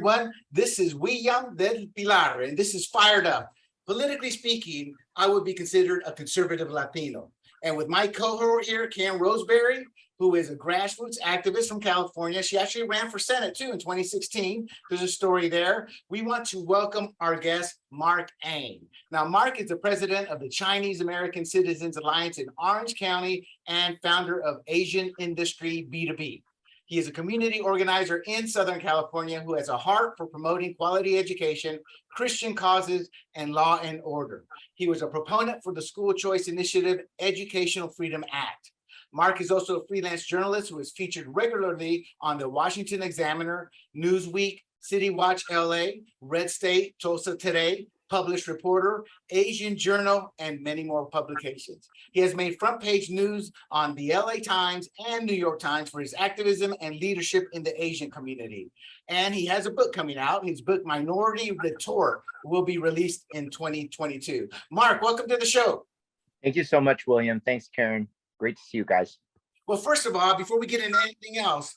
everyone. This is We Young del Pilar, and this is Fired Up. Politically speaking, I would be considered a conservative Latino. And with my cohort here, Karen Roseberry, who is a grassroots activist from California. She actually ran for Senate too in 2016. There's a story there. We want to welcome our guest, Marc Ang. Now, Marc is the president of the Chinese American Citizens Alliance in Orange County and founder of Asian Industry B2B. He is a community organizer in Southern California who has a heart for promoting quality education, Christian causes, and law and order. He was a proponent for the School Choice Initiative Educational Freedom Act. Marc is also a freelance journalist who is featured regularly on the Washington Examiner, Newsweek, City Watch LA, Red State, Tulsa Today, Published Reporter, Asian Journal, and many more publications. He has made front page news on the LA Times and New York Times for his activism and leadership in the Asian community. And he has a book coming out. His book, Minority Retort, will be released in 2022. Marc, welcome to the show. Thank you so much, William. Thanks, Karen. Great to see you guys. Well, first of all, before we get into anything else,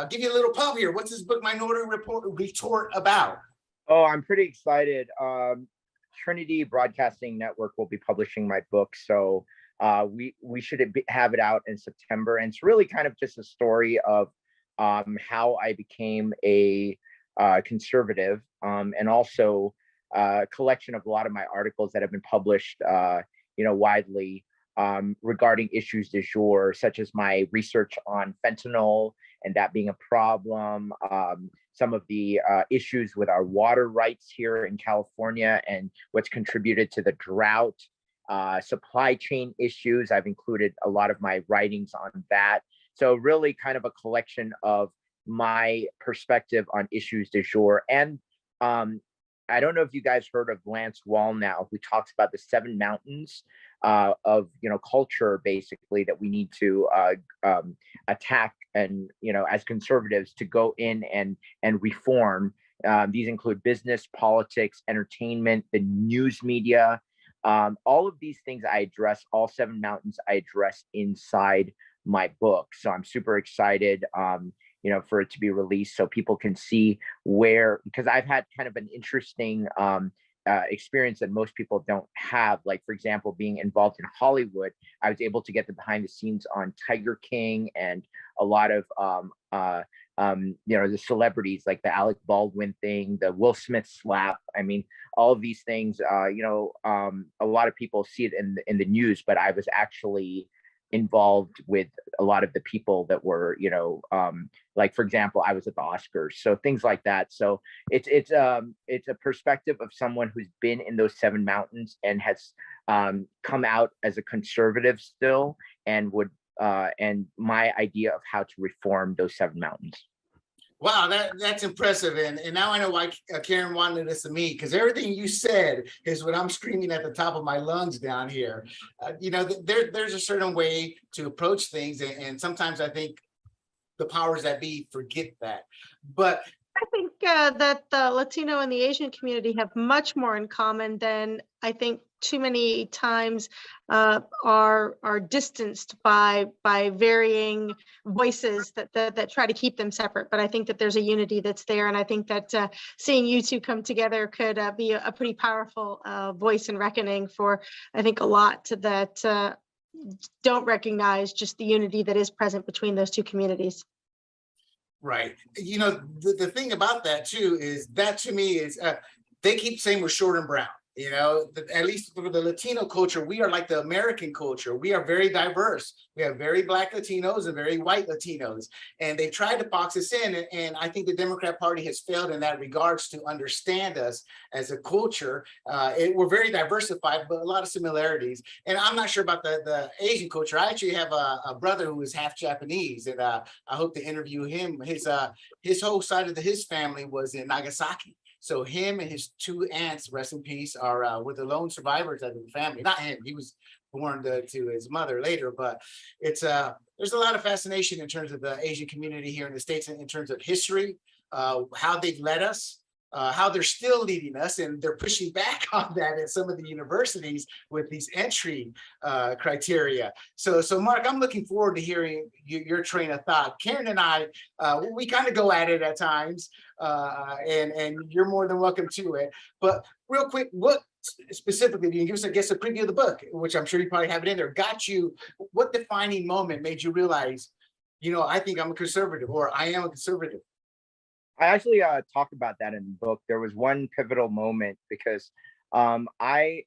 give you a little pub here. What's this book, Minority Retort, about? Oh, I'm pretty excited. Trinity Broadcasting Network will be publishing my book, so we should have it out in September. And it's really kind of just a story of how I became a conservative, and also a collection of a lot of my articles that have been published, widely. Regarding issues du jour, such as my research on fentanyl and that being a problem, some of the issues with our water rights here in California and what's contributed to the drought, supply chain issues. I've included a lot of my writings on that. So really kind of a collection of my perspective on issues du jour. And I don't know if you guys heard of Lance Wallnau, who talks about the 7 mountains of culture, basically, that we need to attack, and as conservatives to go in and reform. These include business, politics, entertainment, the news media. All of these things I address, all 7 mountains I address inside my book. So I'm super excited for it to be released so people can see where, because I've had kind of an interesting experience that most people don't have. Like, for example, being involved in Hollywood, I was able to get the behind the scenes on Tiger King and a lot of the celebrities, like the Alec Baldwin thing, the Will Smith slap. I mean, all of these things, a lot of people see it in the news, but I was actually involved with a lot of the people that were, like, for example, I was at the Oscars, so things like that. So it's a perspective of someone who's been in those 7 mountains and has come out as a conservative still, and would and my idea of how to reform those 7 mountains. Wow, that's impressive. And now I know why Karen wanted us to meet, because everything you said is what I'm screaming at the top of my lungs down here. There's a certain way to approach things. And sometimes I think the powers that be forget that. But I think that the Latino and the Asian community have much more in common than I think too many times are distanced by varying voices that try to keep them separate. But I think that there's a unity that's there, and I think that seeing you two come together could be a pretty powerful voice and reckoning for, I think, a lot that don't recognize just the unity that is present between those two communities. Right. The thing about that too is that, to me, is they keep saying we're short and brown. At least for the Latino culture, we are like the American culture. We are very diverse. We have very Black Latinos and very white Latinos. And they tried to box us in. And I think the Democrat Party has failed in that regards to understand us as a culture. We're very diversified, but a lot of similarities. And I'm not sure about the Asian culture. I actually have a brother who is half Japanese, and I hope to interview him. His whole side of his family was in Nagasaki. So him and his 2 aunts, rest in peace, were the lone survivors of the family. Not him; he was born to his mother later. But there's a lot of fascination in terms of the Asian community here in the States, in terms of history, how they've led us, how they're still leading us, and they're pushing back on that at some of the universities with these entry criteria. So Marc, I'm looking forward to hearing your train of thought. Karen and I, we kind of go at it at times, and you're more than welcome to it. But real quick, what specifically, you can give us, I guess, a preview of the book, which I'm sure you probably have it in there, got you, what defining moment made you realize, I think I'm a conservative, or I am a conservative? I actually talk about that in the book. There was one pivotal moment because I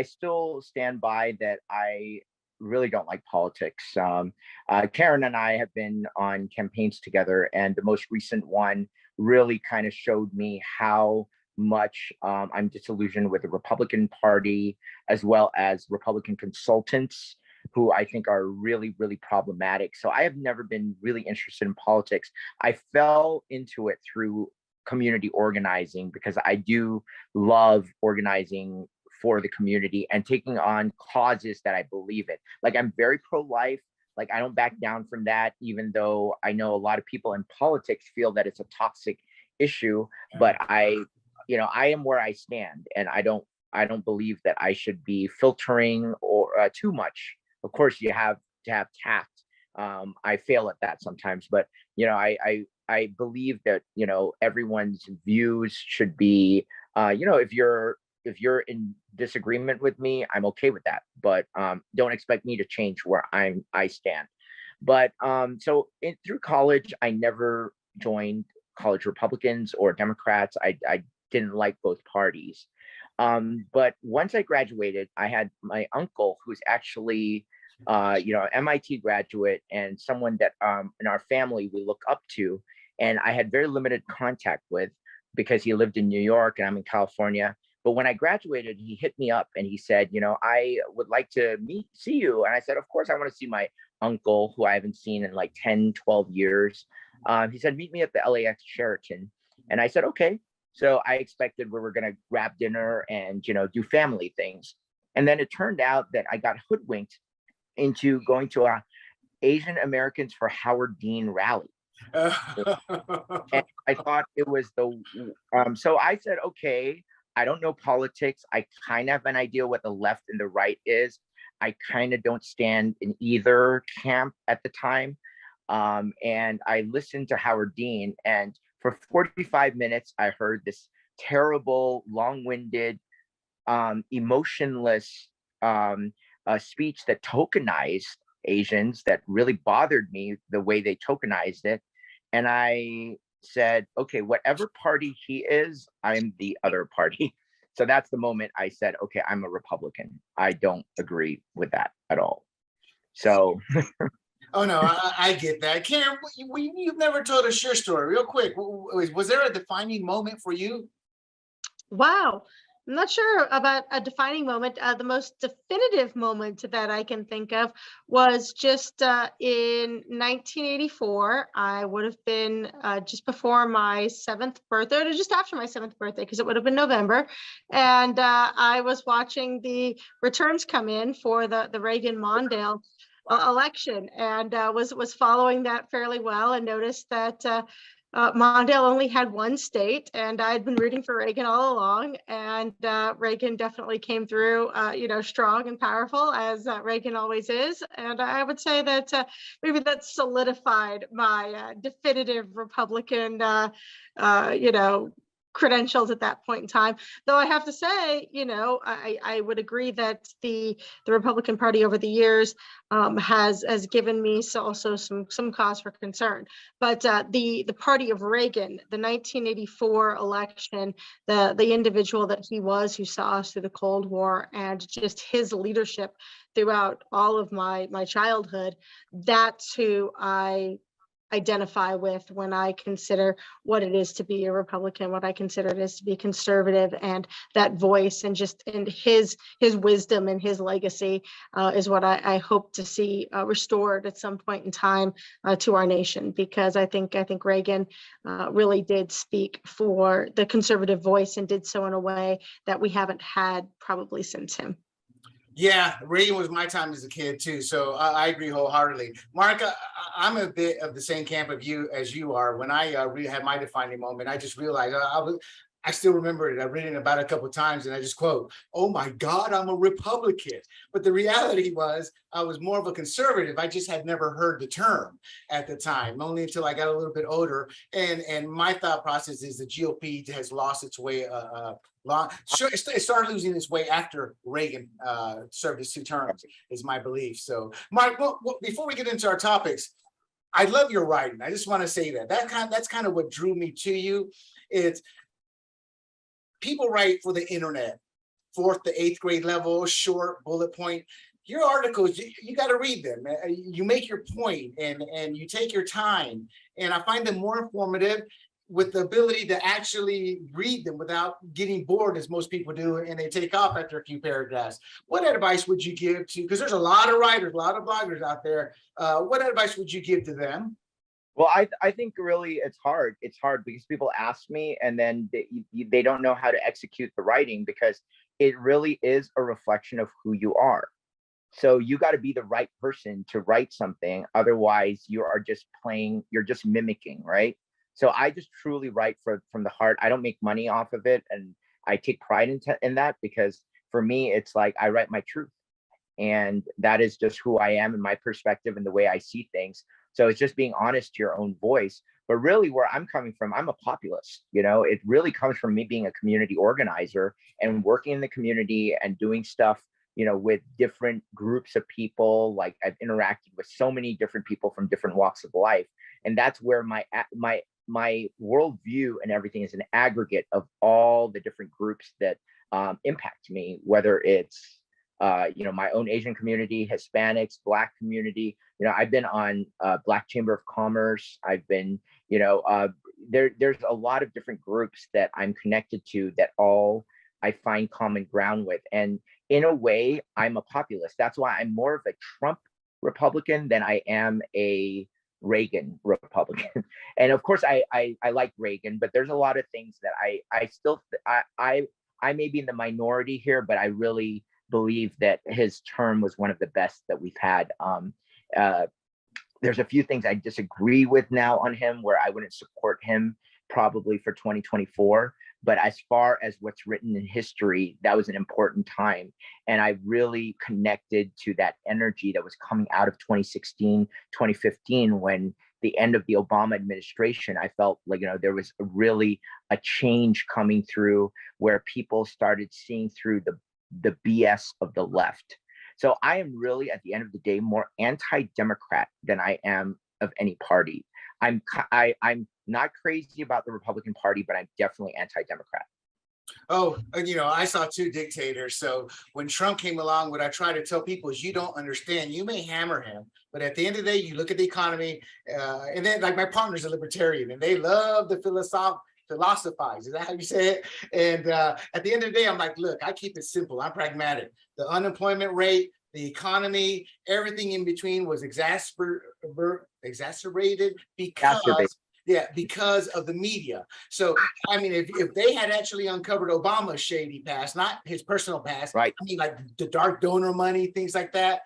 still stand by that I really don't like politics. Karen and I have been on campaigns together, and the most recent one really kind of showed me how much I'm disillusioned with the Republican Party, as well as Republican consultants, who I think are really, really problematic. So I have never been really interested in politics. I fell into it through community organizing because I do love organizing for the community and taking on causes that I believe in. Like, I'm very pro-life. Like, I don't back down from that, even though I know a lot of people in politics feel that it's a toxic issue. But I am where I stand, and I don't believe that I should be filtering or too much. Of course, you have to have tact. I fail at that sometimes, but I believe that everyone's views should be if you're in disagreement with me, I'm okay with that, but don't expect me to change where I stand. But through college, I never joined college Republicans or Democrats. I didn't like both parties. But once I graduated, I had my uncle, who's actually, MIT graduate and someone that in our family we look up to, and I had very limited contact with because he lived in New York and I'm in California. But when I graduated, he hit me up and he said, I would like to see you. And I said, of course, I want to see my uncle, who I haven't seen in like 10, 12 years. He said, meet me at the LAX Sheraton. And I said, okay. So I expected we were going to grab dinner and, do family things. And then it turned out that I got hoodwinked into going to a Asian Americans for Howard Dean rally. And I thought it was so I said, okay, I don't know politics. I kind of have an idea what the left and the right is. I kind of don't stand in either camp at the time. And I listened to Howard Dean, and for 45 minutes, I heard this terrible, long-winded, emotionless speech that tokenized Asians, that really bothered me, the way they tokenized it. And I said, okay, whatever party he is, I'm the other party. So that's the moment I said, okay, I'm a Republican. I don't agree with that at all. So Oh no, I get that. Karen, you've never told us your story. Real quick, was there a defining moment for you? Wow. I'm not sure about a defining moment. The most definitive moment that I can think of was just in 1984. I would have been just before my 7th birthday, or just after my 7th birthday, because it would have been November. And I was watching the returns come in for the Reagan-Mondale election, and was following that fairly well, and noticed that Mondale only had one state, and I had been rooting for Reagan all along, and Reagan definitely came through, strong and powerful, as Reagan always is. And I would say that maybe that solidified my definitive Republican, credentials at that point in time. Though I have to say, I would agree that the Republican Party over the years has given me also some cause for concern. But the party of Reagan, the 1984 election, the individual that he was, who saw us through the Cold War, and just his leadership throughout all of my childhood, that's who I identify with when I consider what it is to be a Republican, what I consider it is to be conservative, and that voice and his wisdom and his legacy is what I hope to see restored at some point in time to our nation, because I think Reagan really did speak for the conservative voice, and did so in a way that we haven't had probably since him. Yeah, Reagan was my time as a kid too, so I agree wholeheartedly. Marc, I'm a bit of the same camp of you as you are. When I really had my defining moment, I just realized I still remember it. I've written about it a couple of times, and I just quote, "Oh my God, I'm a Republican." But the reality was, I was more of a conservative. I just had never heard the term at the time, only until I got a little bit older. And my thought process is the GOP has lost its way. Sure, it started losing its way after Reagan served his 2 terms, is my belief. So, Mark, before we get into our topics, I love your writing. I just want to say that's kind of what drew me to you. It's people write for the internet, 4th to 8th grade level, short bullet point. Your articles, you got to read them. You make your point and you take your time. And I find them more informative with the ability to actually read them without getting bored, as most people do, and they take off after a few paragraphs. What advice would you give to, because there's a lot of writers, a lot of bloggers out there. What advice would you give to them? Well, I think really it's hard. It's hard because people ask me and then they don't know how to execute the writing, because it really is a reflection of who you are. So you got to be the right person to write something. Otherwise, you are just playing, you're just mimicking, right? So I just truly write from the heart. I don't make money off of it. And I take pride in that, because for me, it's like I write my truth. And that is just who I am and my perspective and the way I see things. So it's just being honest to your own voice. But really where I'm coming from, I'm a populist. It really comes from me being a community organizer and working in the community and doing stuff, with different groups of people. Like I've interacted with so many different people from different walks of life. And that's where my worldview and everything is an aggregate of all the different groups that impact me, whether it's my own Asian community, Hispanics, Black community. I've been on Black Chamber of Commerce. I've been, there's a lot of different groups that I'm connected to that all I find common ground with. And in a way, I'm a populist. That's why I'm more of a Trump Republican than I am a Reagan Republican. And of course, I like Reagan, but there's a lot of things that I may be in the minority here, but I really believe that his term was one of the best that we've had. There's a few things I disagree with now on him, where I wouldn't support him probably for 2024. But as far as what's written in history, that was an important time. And I really connected to that energy that was coming out of 2016, 2015, when the end of the Obama administration. I felt like, there was really a change coming through, where people started seeing through the BS of the left. So I am really, at the end of the day, more anti-Democrat than I am of any party. I'm not crazy about the Republican Party, but I'm definitely anti-Democrat. Oh, I saw 2 dictators. So when Trump came along, what I try to tell people is, you don't understand. You may hammer him, but at the end of the day, you look at the economy, and then, like, my partner's a libertarian, and they love the philosophize. Is that how you say it? And at the end of the day, I'm like, look, I keep it simple. I'm pragmatic. The unemployment rate, the economy, everything in between was exacerbated because of the media. So, I mean, if they had actually uncovered Obama's shady past, not his personal past, right? I mean, like the dark donor money, things like that,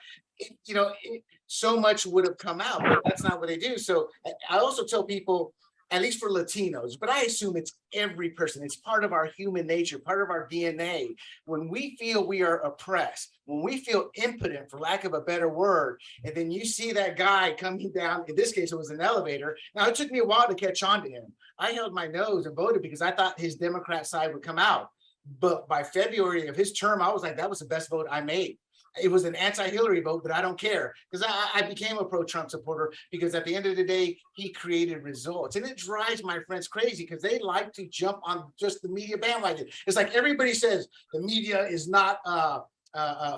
so much would have come out, but that's not what they do. So I also tell people, at least for Latinos, but I assume it's every person. It's part of our human nature, part of our DNA. When we feel we are oppressed, when we feel impotent, for lack of a better word, and then you see that guy coming down, in this case, it was an elevator. Now, it took me a while to catch on to him. I held my nose and voted because I thought his Democrat side would come out. But by February of his term, I was like, that was the best vote I made. It was an anti-Hillary vote, but I don't care, because I became a pro-Trump supporter, because at the end of the day, he created results. And it drives my friends crazy, because they like to jump on just the media bandwagon. It's like everybody says the media is not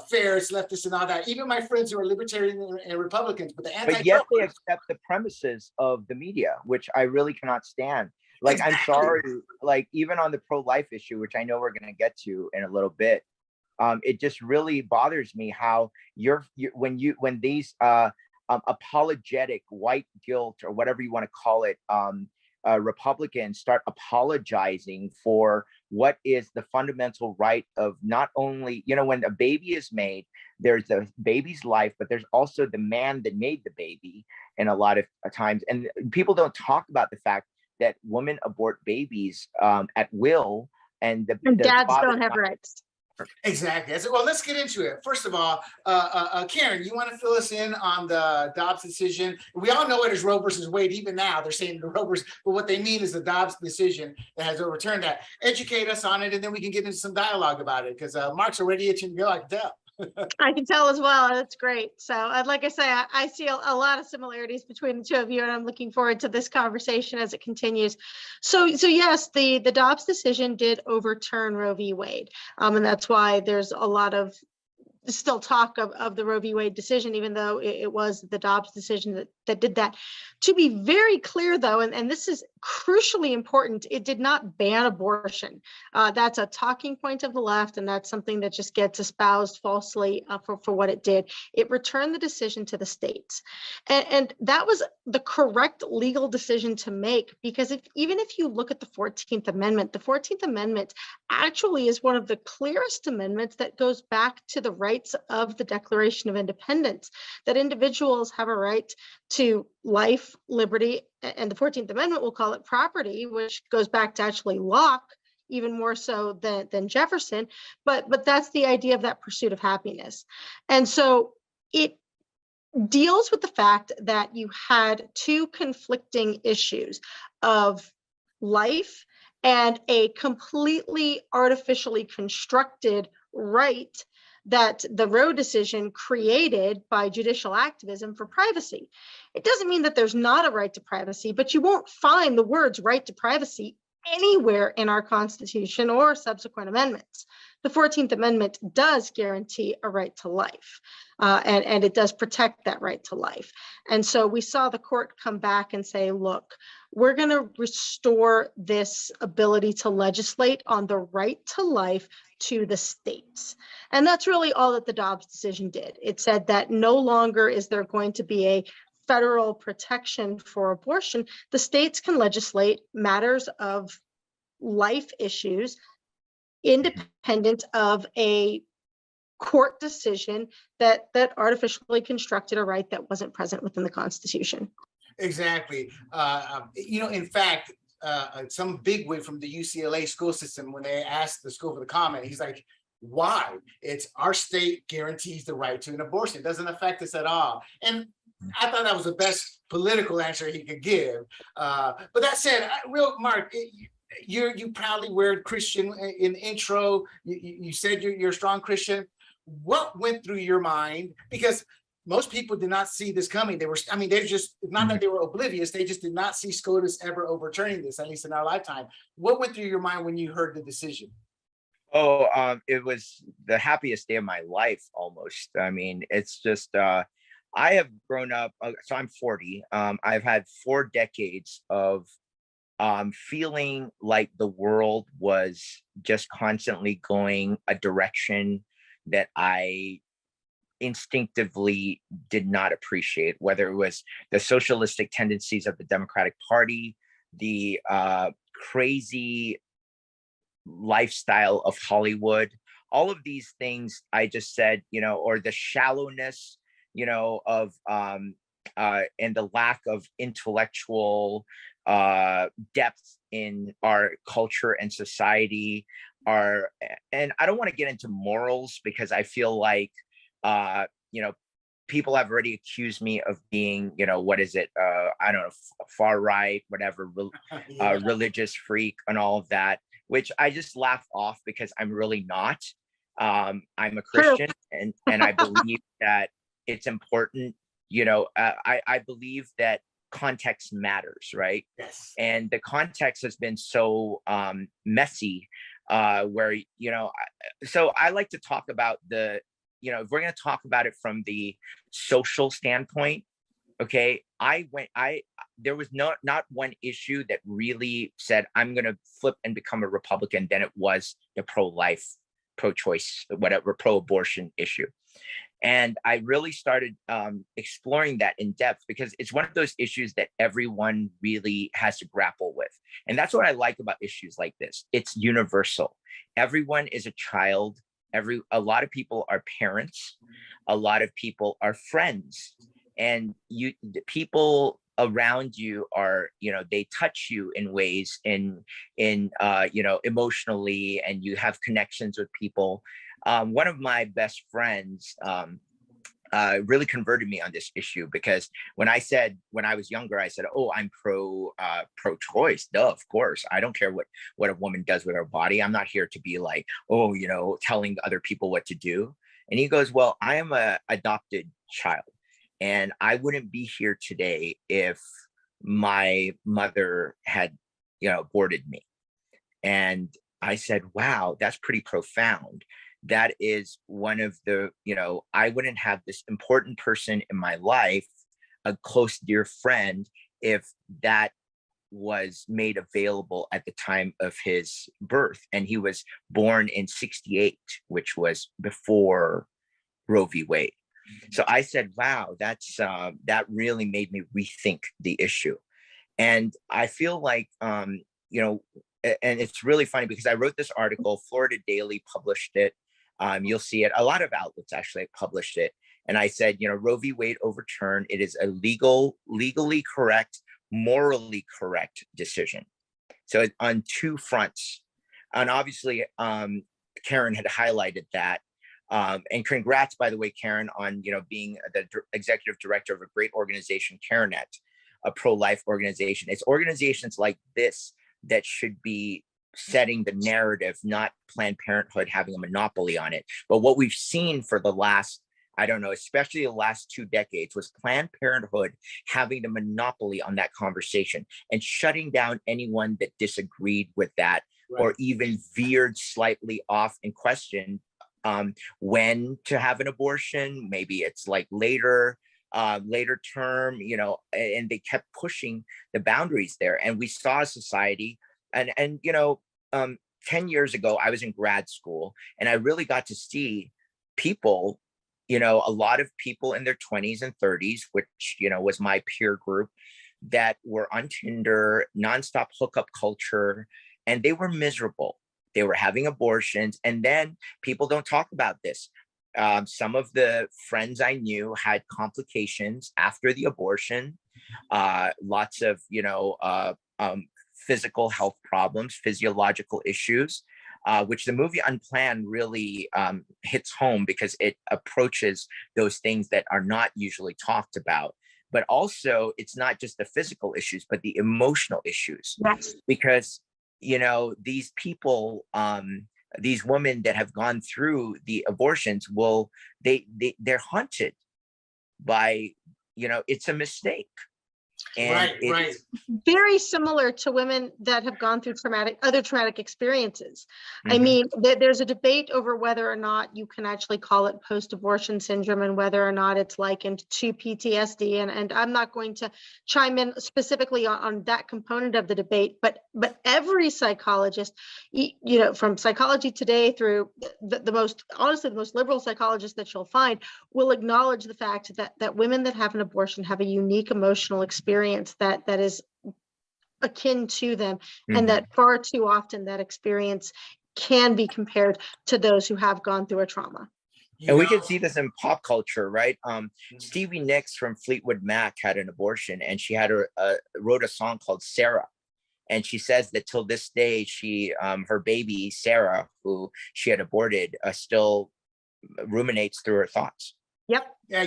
fair, it's leftist and all that. Even my friends who are libertarian and Republicans, but But yet they accept the premises of the media, which I really cannot stand. Like, exactly. I'm sorry, like, even on the pro-life issue, which I know we're going to get to in a little bit, it just really bothers me how when these apologetic white guilt, or whatever you want to call it, Republicans start apologizing for what is the fundamental right of not only, when a baby is made, there's the baby's life, but there's also the man that made the baby in a lot of times. And people don't talk about the fact that women abort babies at will, and the dads father don't have rights. Exactly. Well, let's get into it. First of all, Karen, you want to fill us in on the Dobbs decision? We all know it as Roe versus Wade. Even now, they're saying the Roe versus, but what they mean is the Dobbs decision that has overturned that. Educate us on it, and then we can get into some dialogue about it, because Mark's already itching to go, I can tell. I can tell as well. That's great. So like I say, I see a lot of similarities between the two of you, and I'm looking forward to this conversation as it continues. So yes, the Dobbs decision did overturn Roe v. Wade. And that's why there's a lot of still talk of the Roe v. Wade decision, even though it was the Dobbs decision that did that. To be very clear, though, and this is crucially important, it did not ban abortion. That's a talking point of the left, and that's something that just gets espoused falsely for what it did. It returned the decision to the states. And that was the correct legal decision to make, because even if you look at the 14th Amendment actually is one of the clearest amendments that goes back to the rights of the Declaration of Independence, that individuals have a right to life, liberty, and the 14th Amendment will call it property, which goes back to actually Locke, even more so than Jefferson. But that's the idea of that pursuit of happiness. And so it deals with the fact that you had two conflicting issues of life and a completely artificially constructed right that the Roe decision created by judicial activism for privacy. It doesn't mean that there's not a right to privacy, but you won't find the words right to privacy anywhere in our Constitution or subsequent amendments. The 14th Amendment does guarantee a right to life, and it does protect that right to life. And so we saw the court come back and say, look, we're going to restore this ability to legislate on the right to life to the states. And that's really all that the Dobbs decision did. It said that no longer is there going to be a federal protection for abortion. The states can legislate matters of life issues independent of a court decision that artificially constructed a right that wasn't present within the Constitution. Exactly. In fact, some bigwig from the UCLA school system, when they asked the school for the comment, he's like, why? It's our state guarantees the right to an abortion. It doesn't affect us at all. And I thought that was the best political answer he could give. But that said, Mark, you proudly wear Christian in intro. You said you're a strong Christian. What went through your mind? Because most people did not see this coming. They're just, not that they were oblivious, they just did not see SCOTUS ever overturning this, at least in our lifetime. What went through your mind when you heard the decision? It was the happiest day of my life, almost. I mean, it's just, I have grown up, so I'm 40. I've had 4 decades of feeling like the world was just constantly going a direction that I instinctively did not appreciate, whether it was the socialistic tendencies of the Democratic Party, the crazy lifestyle of Hollywood, all of these things. I just said, or the shallowness, of and the lack of intellectual depth in our culture and society and I don't want to get into morals, because I feel like people have already accused me of being, what is it? I don't know, far right, whatever, religious freak and all of that, which I just laugh off because I'm really not. I'm a Christian, and I believe that it's important. I believe that context matters, right? Yes. And the context has been so messy, where so I like to talk about if we're going to talk about it from the social standpoint, okay, there was not one issue that really said I'm going to flip and become a Republican than it was the pro-life, pro-choice, whatever, pro-abortion issue. And I really started exploring that in depth, because it's one of those issues that everyone really has to grapple with. And that's what I like about issues like this. It's universal. Everyone is a child. A lot of people are parents. A lot of people are friends. And people around you are, they touch you in ways emotionally, and you have connections with people. One of my best friends really converted me on this issue, because when I was younger, I said, oh, I'm pro-choice. Duh, of course. I don't care what a woman does with her body. I'm not here to be like, oh, telling other people what to do. And he goes, well, I am a adopted child, and I wouldn't be here today if my mother had, aborted me. And I said, wow, that's pretty profound. That is one of the, I wouldn't have this important person in my life, a close dear friend, if that was made available at the time of his birth. And he was born in 1968, which was before Roe v. Wade. So I said, wow, that really made me rethink the issue. And I feel like, and it's really funny because I wrote this article, Florida Daily published it. You'll see it. A lot of outlets actually published it. And I said, Roe v. Wade overturned. It is a legally correct, morally correct decision. So on two fronts. And obviously, Karen had highlighted that. And congrats, by the way, Karen, on being the executive director of a great organization, CareNet, a pro-life organization. It's organizations like this that should be setting the narrative, not Planned Parenthood having a monopoly on it. But what we've seen for the last, I don't know, especially the last 2 decades, was Planned Parenthood having the monopoly on that conversation and shutting down anyone that disagreed with that, right, or even veered slightly off and questioned when to have an abortion. Maybe it's like later term, and they kept pushing the boundaries there. And we saw a society, and 10 years ago, I was in grad school, and I really got to see people, a lot of people in their 20s and 30s, which, was my peer group, that were on Tinder, nonstop hookup culture, and they were miserable. They were having abortions. And then people don't talk about this. Some of the friends I knew had complications after the abortion, lots of, physical health problems, physiological issues, which the movie Unplanned really hits home, because it approaches those things that are not usually talked about. But also, it's not just the physical issues, but the emotional issues. Yes. Because, these people, these women that have gone through the abortions, they're haunted by, it's a mistake. And right. Very similar to women that have gone through other traumatic experiences. Mm-hmm. I mean, there's a debate over whether or not you can actually call it post-abortion syndrome and whether or not it's likened to PTSD. And I'm not going to chime in specifically on that component of the debate, but every psychologist, from Psychology Today through the most liberal psychologist that you'll find, will acknowledge the fact that women that have an abortion have a unique emotional experience that is akin to them, mm-hmm, and that far too often that experience can be compared to those who have gone through a trauma. And we can see this in pop culture, right? Stevie Nicks from Fleetwood Mac had an abortion, and she had wrote a song called Sarah. And she says that till this day, she her baby, Sarah, who she had aborted, still ruminates through her thoughts. Yep. Yeah,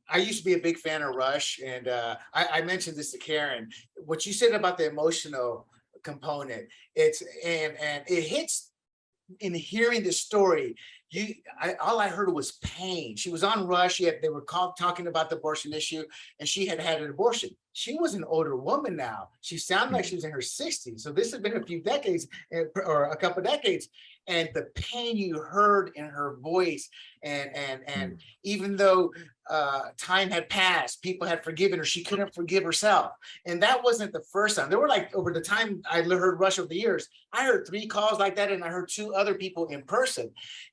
I used to be a big fan of Rush, and I mentioned this to Karen. What you said about the emotional component, and it hits in hearing the story. All I heard was pain. She was on Rush. They were talking about the abortion issue, and she had an abortion. She was an older woman now. She sounded like she was in her 60s. So this has been a few decades, or a couple of decades. And the pain you heard in her voice, and even though time had passed, people had forgiven her, she couldn't forgive herself. And that wasn't the first time. There were, like, over the time I heard Rush over the years, I heard 3 calls like that, and I heard 2 other people in person.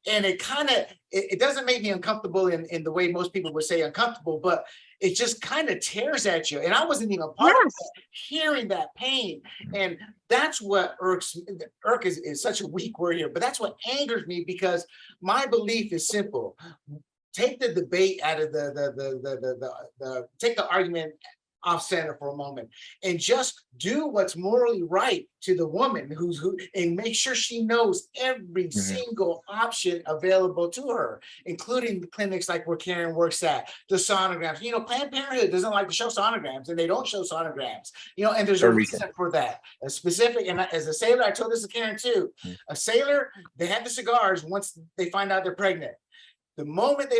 And it doesn't make me uncomfortable in the way most people would say uncomfortable, but it just kind of tears at you. And I wasn't even part of that, hearing that pain. And that's what irk is such a weak word here, but that's what angers me, because my belief is simple. Take the debate out of take the argument off center for a moment and just do what's morally right to the woman and make sure she knows every single option available to her, including the clinics like where Karen works at, the sonograms. You know, Planned Parenthood doesn't like to show sonograms, and they don't show sonograms. You know, and there's a reason for that. A specific, and as a sailor, I told this to Karen too. A sailor, they have the cigars once they find out they're pregnant. The moment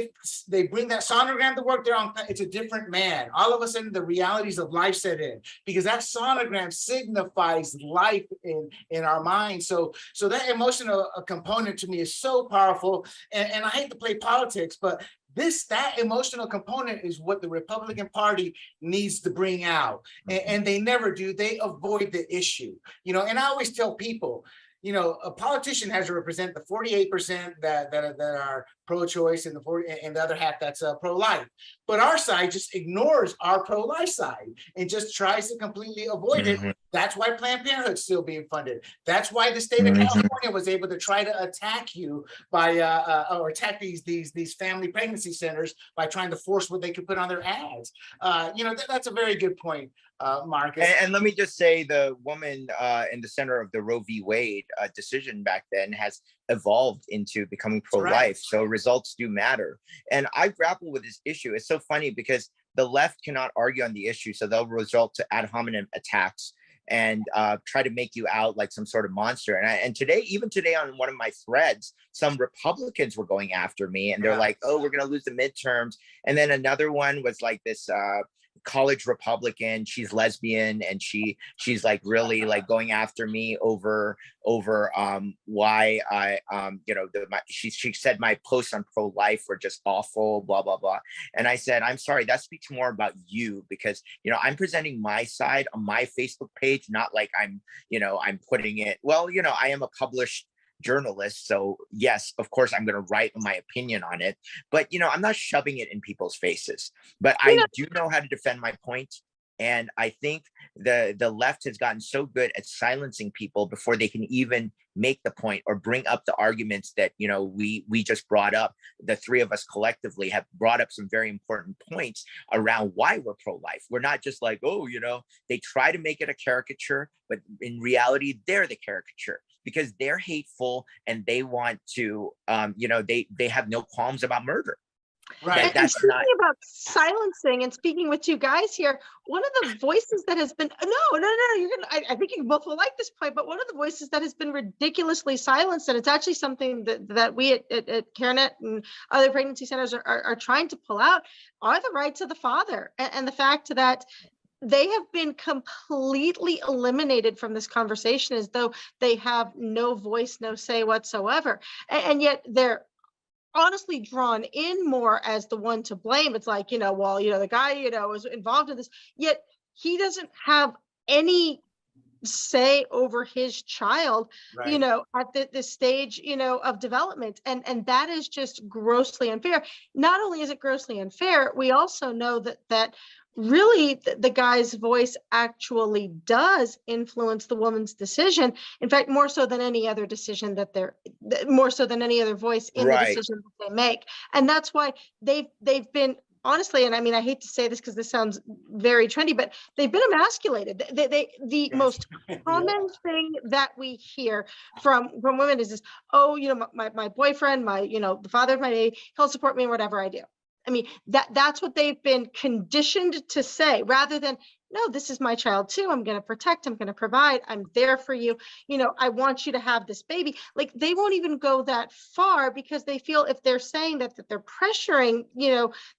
they bring that sonogram to work, it's a different man. All of a sudden, the realities of life set in, because that sonogram signifies life in our minds. So that emotional component to me is so powerful. And I hate to play politics, but that emotional component is what the Republican Party needs to bring out. And they never do. They avoid the issue. You know, and I always tell people, you know, a politician has to represent the 48% that are pro-choice and the other half that's pro-life. But our side just ignores our pro-life side and just tries to completely avoid it. That's why Planned Parenthood's still being funded. That's why the state of California was able to try to attack you by or attack these family pregnancy centers by trying to force what they could put on their ads. You know, that's a very good point, Mark. And let me just say, the woman in the center of the Roe v. Wade decision back then has evolved into becoming pro-life. Right. So results do matter. And I grapple with this issue. It's so funny because the left cannot argue on the issue. So they'll resort to ad hominem attacks and try to make you out like some sort of monster. And even today on one of my threads, some Republicans were going after me and they're like, oh, we're going to lose the midterms. And then another one was like this college Republican, she's lesbian, and she's like really like going after me over why I she said my posts on pro-life were just awful, blah blah blah. And I said, I'm sorry, that speaks more about you, because I'm presenting my side on my Facebook page, not like I'm putting it, well, I am a published journalist, so yes, of course I'm going to write my opinion on it, but I'm not shoving it in people's faces. But I do know how to defend my point, and I think the left has gotten so good at silencing people before they can even make the point or bring up the arguments that we just brought up. The three of us collectively have brought up some very important points around why we're pro-life. We're not just like, oh, they try to make it a caricature, but in reality they're the caricature, because they're hateful and they want to they have no qualms about murder. Right. And speaking about silencing and speaking with you guys here, one of the voices that has been I think you both will like this point, but one of the voices that has been ridiculously silenced, and it's actually something that we at CareNet and other pregnancy centers are trying to pull out, are the rights of the father, and the fact that they have been completely eliminated from this conversation, as though they have no voice, no say whatsoever. And yet they're honestly drawn in more as the one to blame. It's like, the guy, was involved in this, yet he doesn't have any say over his child, right, at this stage, of development. And that is just grossly unfair. Not only is it grossly unfair, we also know that really the guy's voice actually does influence the woman's decision. In fact, more so than any other decision more so than any other voice in the decision that they make. And that's why they've been, honestly, and I mean, I hate to say this because this sounds very trendy, but they've been emasculated. The most common thing that we hear from women is this, oh, my boyfriend, the father of my baby, he'll support me in whatever I do. I mean, that's what they've been conditioned to say, rather than, no, this is my child too. I'm going to protect, I'm going to provide, I'm there for you. I want you to have this baby. Like, they won't even go that far, because they feel if they're saying that they're pressuring,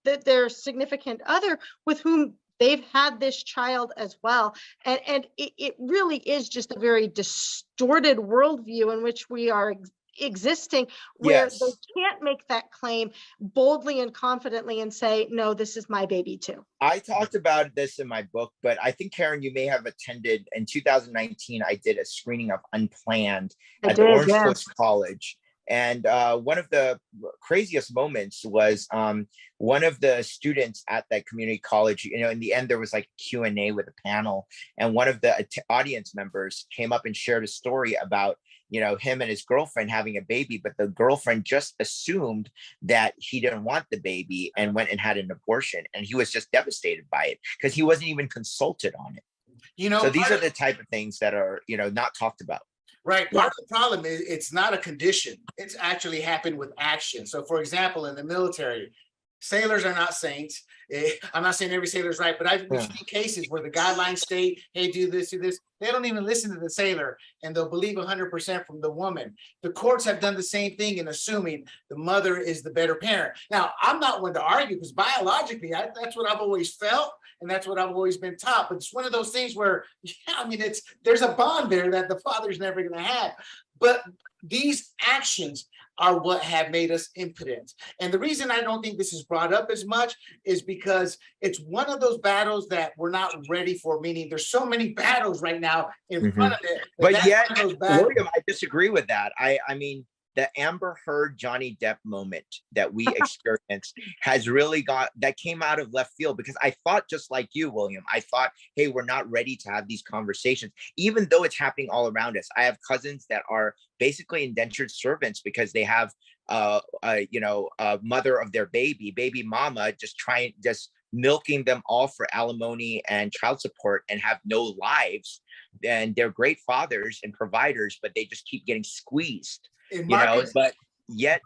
that their significant other with whom they've had this child as well. And it really is just a very distorted worldview in which we are existing, where they can't make that claim boldly and confidently and say, no, this is my baby too. I talked about this in my book, but I think, Karen, you may have attended in 2019. I did a screening of Unplanned at the Orange Coast College. And one of the craziest moments was one of the students at that community college, in the end, there was like Q&A with a panel. And one of the audience members came up and shared a story about, him and his girlfriend having a baby, but the girlfriend just assumed that he didn't want the baby and went and had an abortion. And he was just devastated by it because he wasn't even consulted on it. So these are the type of things that are, not talked about. Right. Part of the problem is it's not a condition. It's actually happened with action. So for example, in the military, sailors are not saints. I'm not saying every sailor's right, but I've seen cases where the guidelines state, hey, do this, do this. They don't even listen to the sailor and they'll believe 100% from the woman. The courts have done the same thing in assuming the mother is the better parent. Now, I'm not one to argue because biologically, that's what I've always felt. And that's what I've always been taught. But it's one of those things where, there's a bond there that the father's never going to have. But these actions are what have made us impotent. And the reason I don't think this is brought up as much is because it's one of those battles that we're not ready for, meaning there's so many battles right now in front of it. But yet, William, I disagree with that. I mean, the Amber Heard Johnny Depp moment that we experienced has really that came out of left field, because I thought, just like you, William, I thought, hey, we're not ready to have these conversations, even though it's happening all around us. I have cousins that are basically indentured servants because they have a mother of their baby mama, just milking them all for alimony and child support and have no lives. And they're great fathers and providers, but they just keep getting squeezed. But yet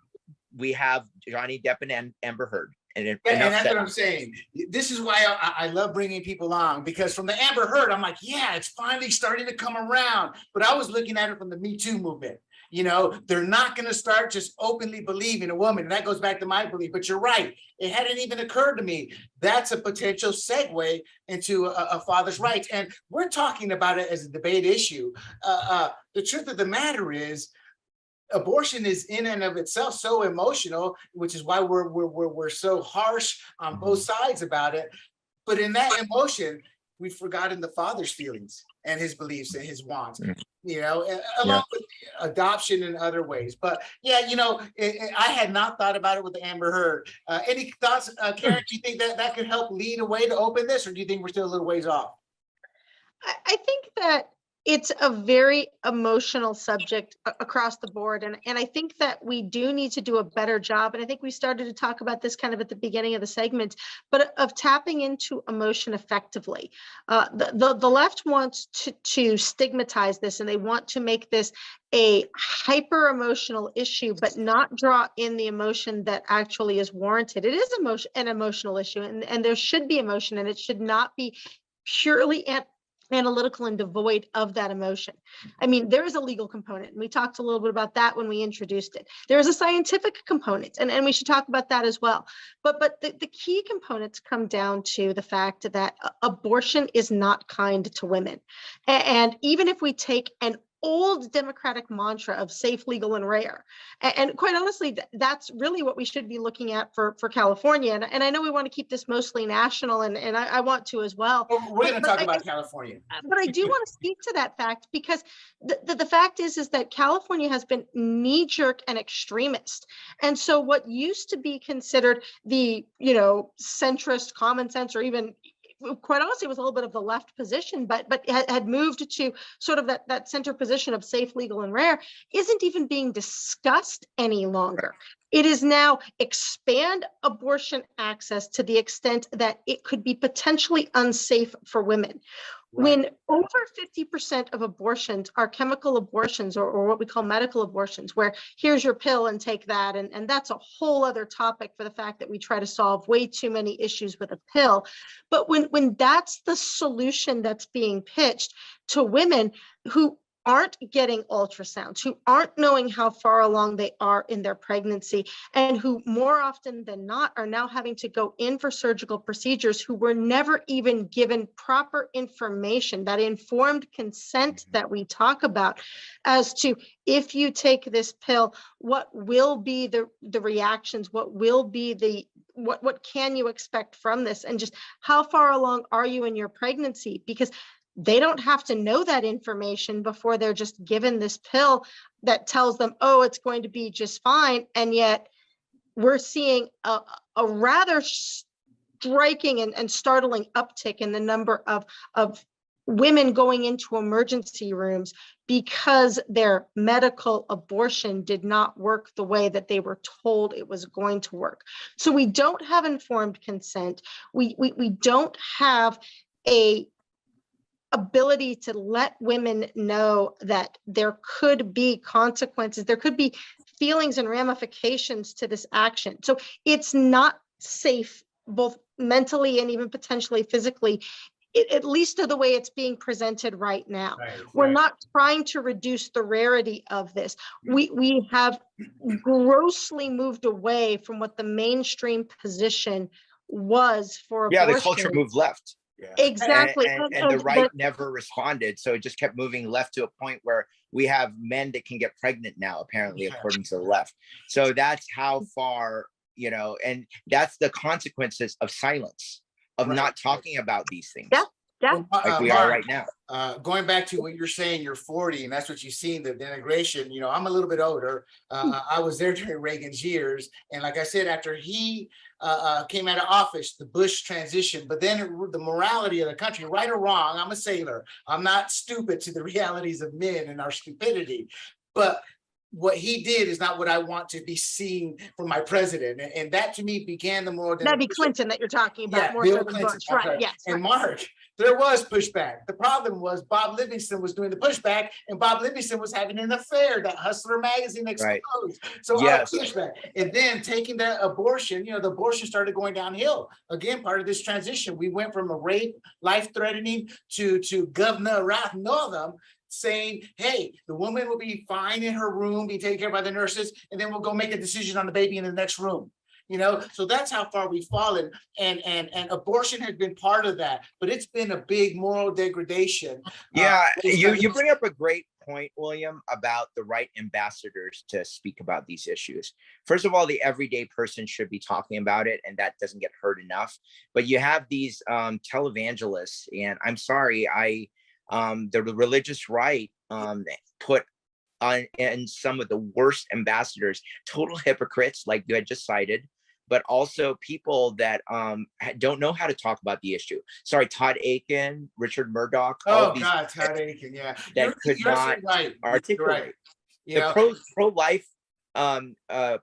we have Johnny Depp and Amber Heard. And that's what I'm saying. This is why I love bringing people on, because from the Amber Heard, I'm like, yeah, it's finally starting to come around. But I was looking at it from the Me Too movement. They're not going to start just openly believing a woman. And that goes back to my belief. But you're right. It hadn't even occurred to me. That's a potential segue into a father's rights. And we're talking about it as a debate issue. The truth of the matter is, abortion is in and of itself so emotional, which is why we're so harsh on both sides about it. But in that emotion, we've forgotten the father's feelings and his beliefs and his wants, along with adoption in other ways. But I had not thought about it with the Amber Heard. Any thoughts, Karen? Do you think that could help lead a way to open this, or do you think we're still a little ways off? I think that it's a very emotional subject across the board. And I think that we do need to do a better job. And I think we started to talk about this kind of at the beginning of the segment, but of tapping into emotion effectively. The left wants to stigmatize this, and they want to make this a hyper emotional issue, but not draw in the emotion that actually is warranted. It is an emotional issue, and there should be emotion, and it should not be purely analytical and devoid of that emotion. I mean, there is a legal component, and we talked a little bit about that when we introduced it. There is a scientific component, and we should talk about that as well. But the key components come down to the fact that abortion is not kind to women. And even if we take an old democratic mantra of safe, legal, and rare. And quite honestly, that's really what we should be looking at for California. And I know we want to keep this mostly national, and I want to as well. We're going to talk about California. But I do want to speak to that fact, because the fact is that California has been knee-jerk and extremist. And so what used to be considered the, centrist, common sense, or even quite honestly, it was a little bit of the left position, but had moved to sort of that center position of safe, legal, and rare, isn't even being discussed any longer. It is now expand abortion access to the extent that it could be potentially unsafe for women. Right. When over 50% of abortions are chemical abortions, or what we call medical abortions, where here's your pill and take that. And that's a whole other topic, for the fact that we try to solve way too many issues with a pill. But when that's the solution that's being pitched to women who aren't getting ultrasounds, who aren't knowing how far along they are in their pregnancy, and who more often than not are now having to go in for surgical procedures, who were never even given proper information, that informed consent that we talk about, as to, if you take this pill, what will be the reactions, what will be what can you expect from this, and just how far along are you in your pregnancy? Because they don't have to know that information before they're just given this pill that tells them, oh, it's going to be just fine. And yet we're seeing a rather striking and startling uptick in the number of women going into emergency rooms because their medical abortion did not work the way that they were told it was going to work. So we don't have informed consent. We don't have a ability to let women know that there could be consequences, there could be feelings and ramifications to this action. So it's not safe, both mentally and even potentially physically, at least to the way it's being presented right now. We're not trying to reduce the rarity of this. We have grossly moved away from what the mainstream position was for abortion. Yeah, the culture moved left. Yeah. Exactly. And the right never responded. So it just kept moving left to a point where we have men that can get pregnant now, apparently, according to the left. So that's how far, you know, and that's the consequences of silence, of not talking about these things. Yeah. Like we Marc, are right now. Going back to what you're saying, you're 40, and that's what you've seen, the denigration. You know, I'm a little bit older. I was there during Reagan's years. And like I said, after he came out of office, the Bush transition, but then the morality of the country, right or wrong, I'm a sailor. I'm not stupid to the realities of men and our stupidity. But what he did is not what I want to be seen from my president. And that to me began the more. That'd be Clinton that you're talking about, Yeah, more Bill so than Clinton, Bush. Right, yes. And Marc, there was pushback. The problem was Bob Livingston was doing the pushback, and Bob Livingston was having an affair that Hustler magazine exposed. So Yes. pushback. And then taking the abortion, you know, the abortion started going downhill. Again, part of this transition, we went from a rape, life-threatening to Governor Ralph Northam saying, hey, the woman will be fine in her room, be taken care of by the nurses, and then we'll go make a decision on the baby in the next room. You know, so that's how far we've fallen, and abortion has been part of that, but it's been a big moral degradation. Yeah, you bring up a great point, William, about the right ambassadors to speak about these issues. First of all, the everyday person should be talking about it, and that doesn't get heard enough. But you have these televangelists, and I'm sorry, the religious right put on and some of the worst ambassadors, total hypocrites, like you had just cited, but also people that don't know how to talk about the issue. Sorry, Todd Aiken, Richard Murdoch. Oh God, Todd Aiken, yeah. That could not articulate. Right. The pro-life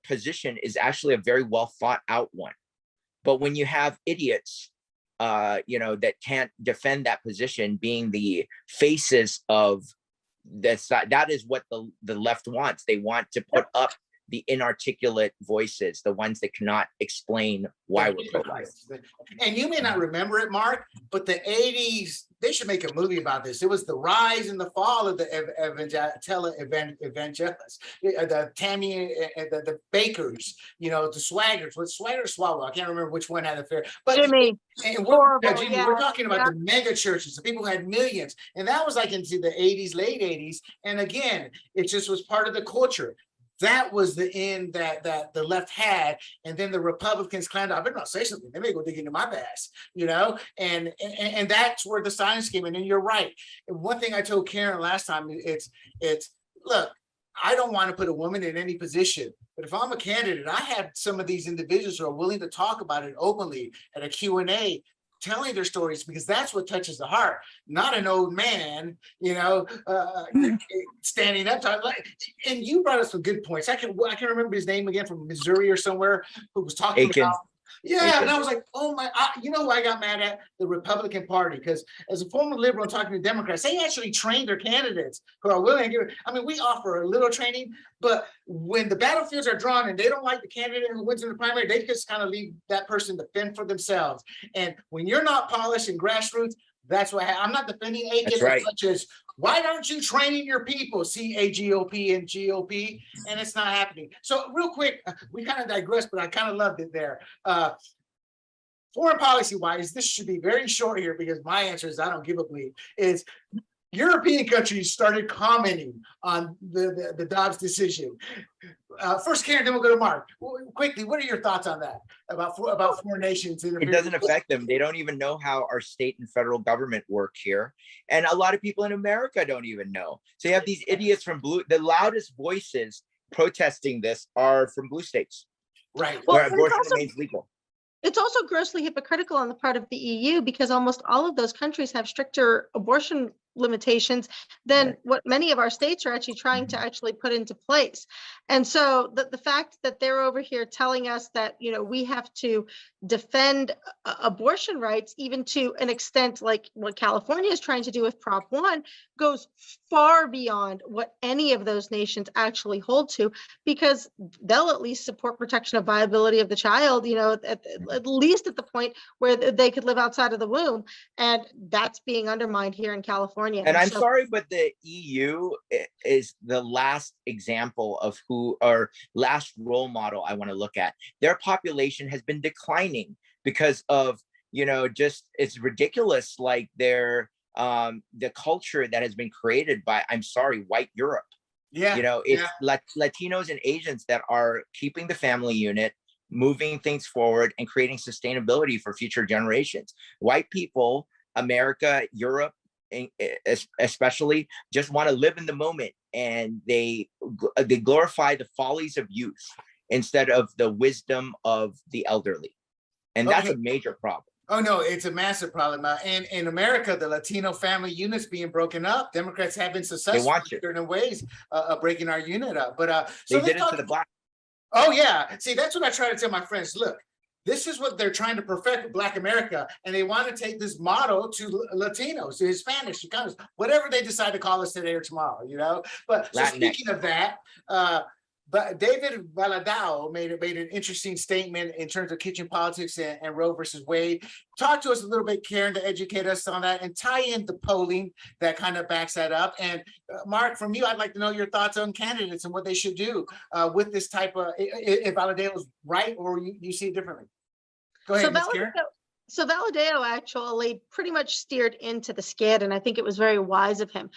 position is actually a very well thought out one. But when you have idiots, you know, that can't defend that position, being the faces of this, that is what the left wants. They want to put up the inarticulate voices, the ones that cannot explain why we're pro-life. And you may not remember it, Marc, but the 80s, they should make a movie about this. It was the rise and the fall of the televangelists, the Tammy, the Bakers, you know, the Swaggers. Was Swagger or Swallow? I can't remember which one had a fair. But Jimmy, and horrible, Jimmy, yeah, we're talking about the mega churches. The people who had millions, and that was like into the 80s, late 80s. And again, it just was part of the culture. That was the end that the left had, and then the Republicans climbed up. I better not say something. They may go dig into my past, you know. And that's where the science came in. And you're right. And one thing I told Karen last time, it's look, I don't want to put a woman in any position, but if I'm a candidate, I have some of these individuals who are willing to talk about it openly at a Q&A, telling their stories, because that's what touches the heart, not an old man, you know, standing up. And you brought up some good points. I can remember his name again, from Missouri or somewhere, who was talking about. Yeah, and I was like, oh my, you know who I got mad at? The Republican Party, because as a former liberal and talking to Democrats, they actually train their candidates who are willing to give it. I mean, we offer a little training, but when the battlefields are drawn and they don't like the candidate who wins in the primary, they just kind of leave that person to fend for themselves. And when you're not polished and grassroots, that's what I'm not defending Aiken as much as, why aren't you training your people? CAGOP and GOP, and it's not happening. So real quick, we kind of digressed, but I kind of loved it there. Foreign policy wise, this should be very short here, because my answer is I don't give a bleed. Is European countries started commenting on the Dobbs decision. First, Karen, then we'll go to Mark. Quickly, what are your thoughts on that about foreign nations? It doesn't affect them. They don't even know how our state and federal government work here. And a lot of people in America don't even know. So you have these idiots from the loudest voices protesting this are from blue states, right? Where abortion remains legal. It's also grossly hypocritical on the part of the EU because almost all of those countries have stricter abortion limitations than what many of our states are actually trying to actually put into place. And so the fact that they're over here telling us that, you know, we have to defend abortion rights, even to an extent like what California is trying to do with Prop 1, goes far beyond what any of those nations actually hold to, because they'll at least support protection of viability of the child, you know, at least at the point where they could live outside of the womb. And that's being undermined here in California. And I'm sorry, but the EU is the last example of or last role model I want to look at. Their population has been declining because of, you know, just, it's ridiculous. Like the culture that has been created by, I'm sorry, white Europe. Yeah. You know, it's Latinos and Asians that are keeping the family unit, moving things forward and creating sustainability for future generations. White people, America, Europe, especially, just want to live in the moment, and they glorify the follies of youth instead of the wisdom of the elderly, and that's a major problem. Oh no, it's a massive problem. And in America, the Latino family units being broken up, Democrats have been successful in certain ways of breaking our unit up. But so they did it to the black. Oh yeah, see, that's what I try to tell my friends. Look, this is what they're trying to perfect with Black America, and they want to take this model to Latinos, to Hispanics, Chicanos, whatever they decide to call us today or tomorrow, you know. But so speaking of that, but David Valadao made an interesting statement in terms of kitchen politics and Roe versus Wade. Talk to us a little bit, Karen, to educate us on that and tie in the polling that kind of backs that up. And Mark, from you, I'd like to know your thoughts on candidates and what they should do with this type of, if Valadao is right or you see it differently. Go ahead, Ms. Karen. So Valadao actually pretty much steered into the skid, and I think it was very wise of him.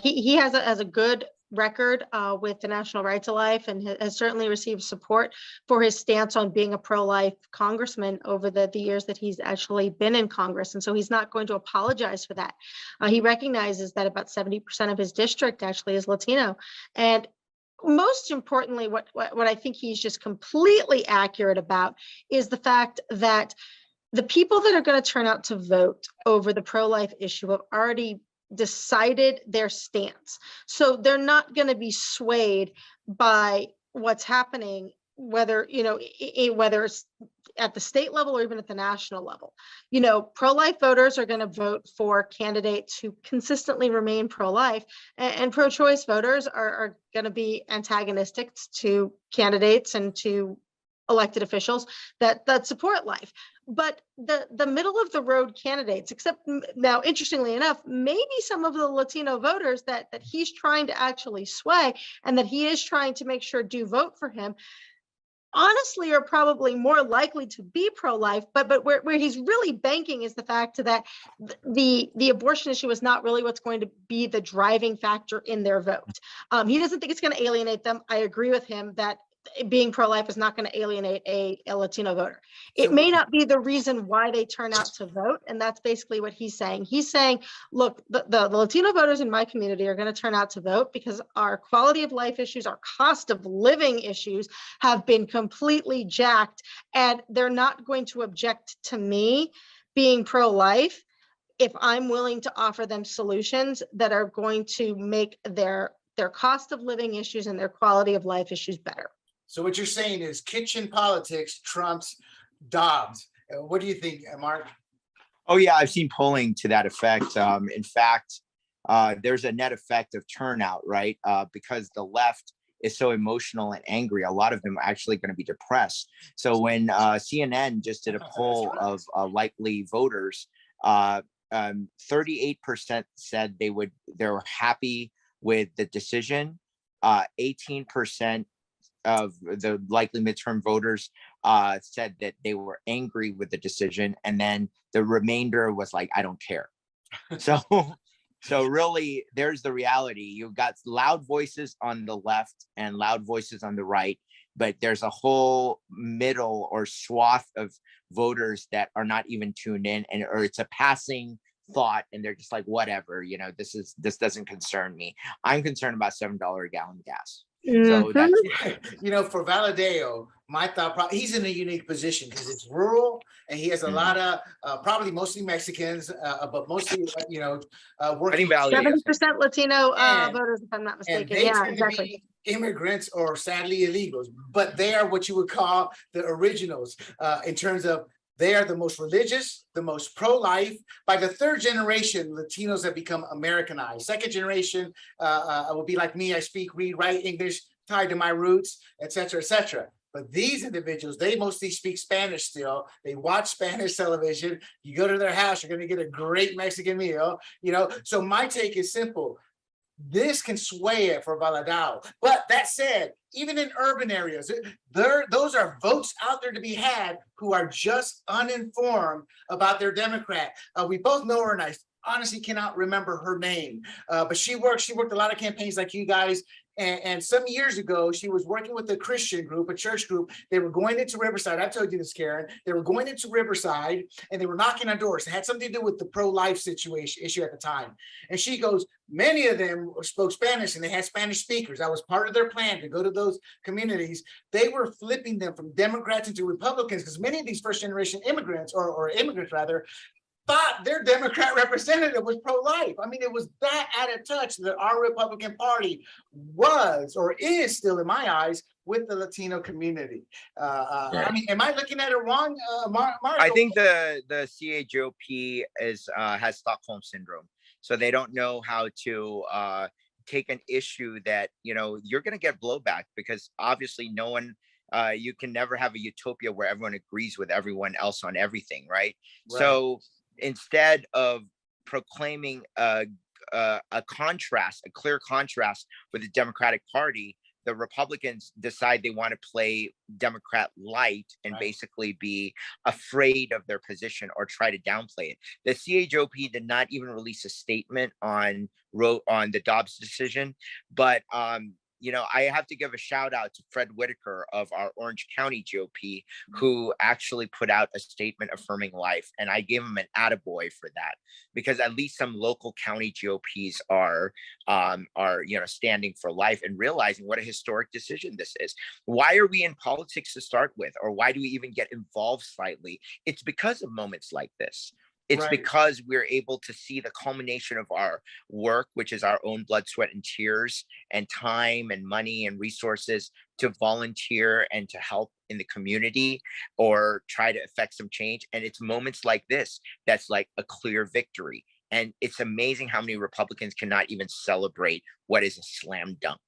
He has a good record with the National Right to Life, and has certainly received support for his stance on being a pro-life congressman over the years that he's actually been in Congress. And so he's not going to apologize for that. He recognizes that about 70% of his district actually is Latino. And most importantly, what I think he's just completely accurate about is the fact that the people that are going to turn out to vote over the pro-life issue have already decided their stance. So they're not going to be swayed by what's happening, whether, you know, whether it's at the state level or even at the national level. You know, pro-life voters are going to vote for candidates who consistently remain pro-life, and pro-choice voters are going to be antagonistic to candidates and to elected officials that support life. But the middle of the road candidates, except now, interestingly enough, maybe some of the Latino voters that he's trying to actually sway and that he is trying to make sure do vote for him, honestly are probably more likely to be pro-life, but where he's really banking is the fact that the abortion issue is not really what's going to be the driving factor in their vote. He doesn't think it's going to alienate them. I agree with him that being pro-life is not going to alienate a Latino voter. It may not be the reason why they turn out to vote, and that's basically what he's saying. He's saying, look, the Latino voters in my community are going to turn out to vote because our quality of life issues, our cost of living issues have been completely jacked, and they're not going to object to me being pro-life if I'm willing to offer them solutions that are going to make their cost of living issues and their quality of life issues better. So what you're saying is kitchen politics trumps Dobbs. What do you think, Mark? Oh yeah, I've seen polling to that effect. In fact, there's a net effect of turnout, right? Because the left is so emotional and angry, a lot of them are actually going to be depressed. So when CNN just did a poll of likely voters, 38% said they were happy with the decision. 18% of the likely midterm voters said that they were angry with the decision, and then the remainder was like, I don't care. So So really, there's the reality. You've got loud voices on the left and loud voices on the right, but there's a whole middle or swath of voters that are not even tuned in, and or it's a passing thought, and they're just like, whatever, this doesn't concern me. I'm concerned about $7 a gallon gas. So that's for Valadeo, my thought, he's in a unique position because it's rural and he has a lot of probably mostly Mexicans, but mostly working. 70% Latino And- voters, if I'm not And mistaken. they Yeah, tend to exactly. be immigrants or sadly illegals, but they are what you would call the originals in terms of they are the most religious, the most pro-life. By the third generation, Latinos have become Americanized. Second generation will be like me. I speak, read, write English, tied to my roots, et cetera, et cetera. But these individuals, they mostly speak Spanish still. They watch Spanish television. You go to their house, you're going to get a great Mexican meal. So my take is simple. This can sway it for Valadao. But that said, even in urban areas, those are votes out there to be had who are just uninformed about their Democrat. We both know her, and I honestly cannot remember her name. But she worked a lot of campaigns like you guys. And some years ago, she was working with a Christian group, a church group. They were going into Riverside. I told you this, Karen. They were going into Riverside and they were knocking on doors. It had something to do with the pro-life issue at the time. And she goes, many of them spoke Spanish and they had Spanish speakers. That was part of their plan to go to those communities. They were flipping them from Democrats into Republicans because many of these first generation immigrants or immigrants rather, thought their Democrat representative was pro-life. I mean, it was that out of touch that our Republican Party was or is still, in my eyes, with the Latino community. Right. I mean, am I looking at it wrong, Mark? I think the CAGOP has Stockholm Syndrome, so they don't know how to take an issue that you're going to get blowback because obviously no one. You can never have a utopia where everyone agrees with everyone else on everything, right? So instead of proclaiming a clear contrast with the Democratic Party, the Republicans decide they want to play Democrat light and basically be afraid of their position or try to downplay it. The CAGOP did not even release a statement on the Dobbs decision, but I have to give a shout out to Fred Whitaker of our Orange County GOP, who actually put out a statement affirming life. And I gave him an attaboy for that, because at least some local county GOPs are standing for life and realizing what a historic decision this is. Why are we in politics to start with? Or why do we even get involved slightly? It's because of moments like this. It's because we're able to see the culmination of our work, which is our own blood, sweat, and tears, and time and money and resources to volunteer and to help in the community or try to affect some change. And it's moments like this that's like a clear victory. And it's amazing how many Republicans cannot even celebrate what is a slam dunk.